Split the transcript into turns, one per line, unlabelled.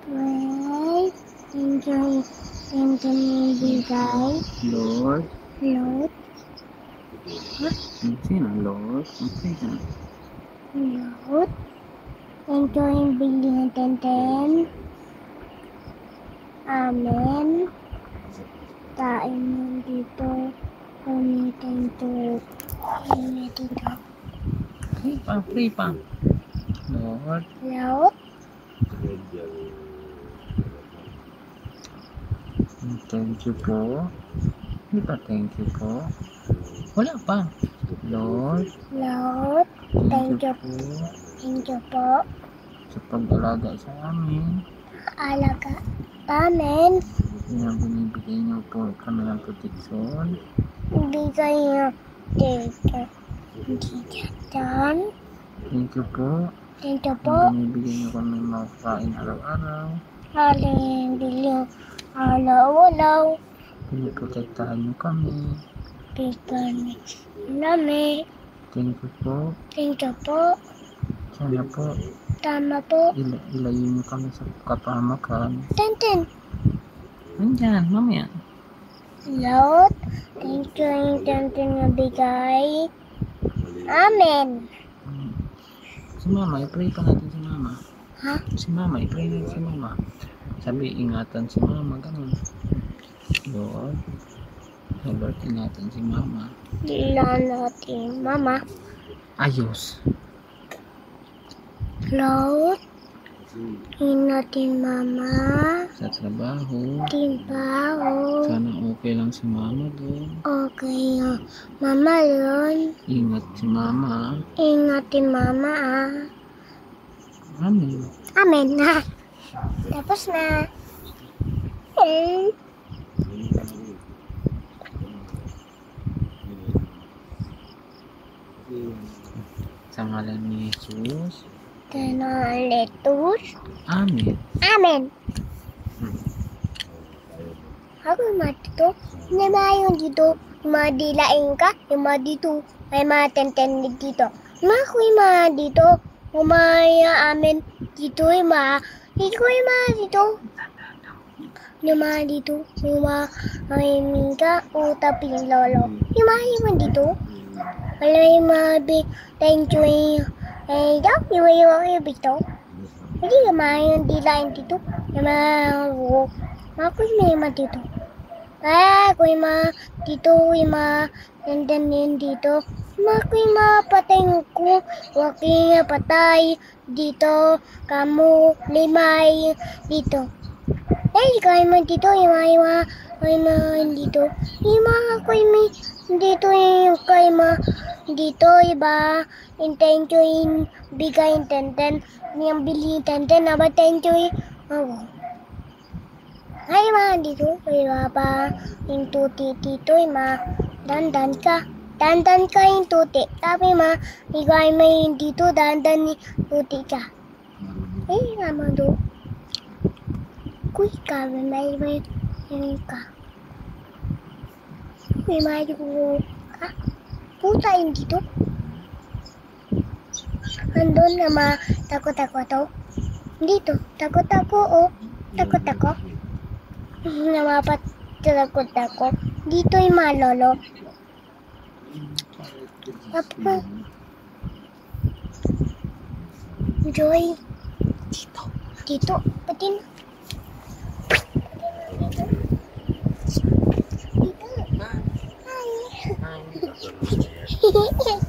Pray. Enjoy. Enjoy bigay.
Lord.
Lord.
Sino? Lord? Okay na.
Lord. Enjoy bilhin tenten. Amen. Tain mo dito. Umitin to. Umitin to.
Pray pa. Lord.
Lord.
Thank you po. Hindi pa thank you po. Wala pa. Lord.
Lord. Thank you.
po.
Thank you po.
Sa pag-alaga sa amin.
Alaga. Amen.
Yung binibigay niyo po kami ng proteksyon.
Bigay niyo dito. Diyan.
Thank you po.
Thank you
Yung
po.
binibigay niyo kami makakain araw-araw.
Aling bilhin. Alaw-alaw.
Piniprotektahan niyo kami.
Bigay namin.
Thank you po.
Thank you po.
Sana po
Tama po.
ilayo niyo kami sa kapahamakan.
Tenten.
Nandyan, mamaya.
Lord. Thank you yung tenten na bigay. Amen.
Si mama, i-pray pa natin si mama.
Ha?
Si mama, i-pray natin si mama. Sabi, ingatan si mama, ganun. Lord, Lord, ingatan si mama.
Lalatin, Mama.
Ayos.
Lord. Inatin, Mama.
Sa trabaho.
Timbaho.
Sana okay lang si mama doon.
Okay yung Mama yun.
Ingat si mama.
Ingatin, Mama ah.
Amen.
Amen na. Tapos na.
Sa ngalan ni Jesus.
Tenaletus.
Amen.
Amen. Ako dito. Hindi ba yung dito? Madilain ka? Yung mga dito. May mga tenten dito. Mga ko yung mga dito. Umaya amin dito yung mga. Dito yung mga dito. Yung mga dito. Yung mga mahimin ka. Utapin lolo. Yung mga yung dito. Wala yung mga thank you yung daw. Yung bito. Hindi yung mga yung dilain dito. Yung mga mga ko yung mga dito. Ko yung mga dito. Yung mga nandanin dito. Mga ko yung mga patay ko. Waking patay dito. Kamu limay dito. Ikaw yung mga dito. Yung mga dito. Yung mga ko yung dito yung kay mga dito iba. Yung thank you yung bigay yung tenten. Yung bili yung tenten. Aba thank you yung ay mga dito. Iba pa yung tuti dito. Yung mga dandan ka. Dandan ka yung tuti. Tapi mga ikaw yung dito. Dandan yung tuti ka. Naman do. Kuy ka. May ka. May mga ka. Puta yung dito. Andun na mga takot-takot. Dito. Takot-takot oh. Takot-takot. Namapat takot-takot. Dito yung mga lolo. Apa? Joy. Dito. Dito. Patin. Dito. Hi.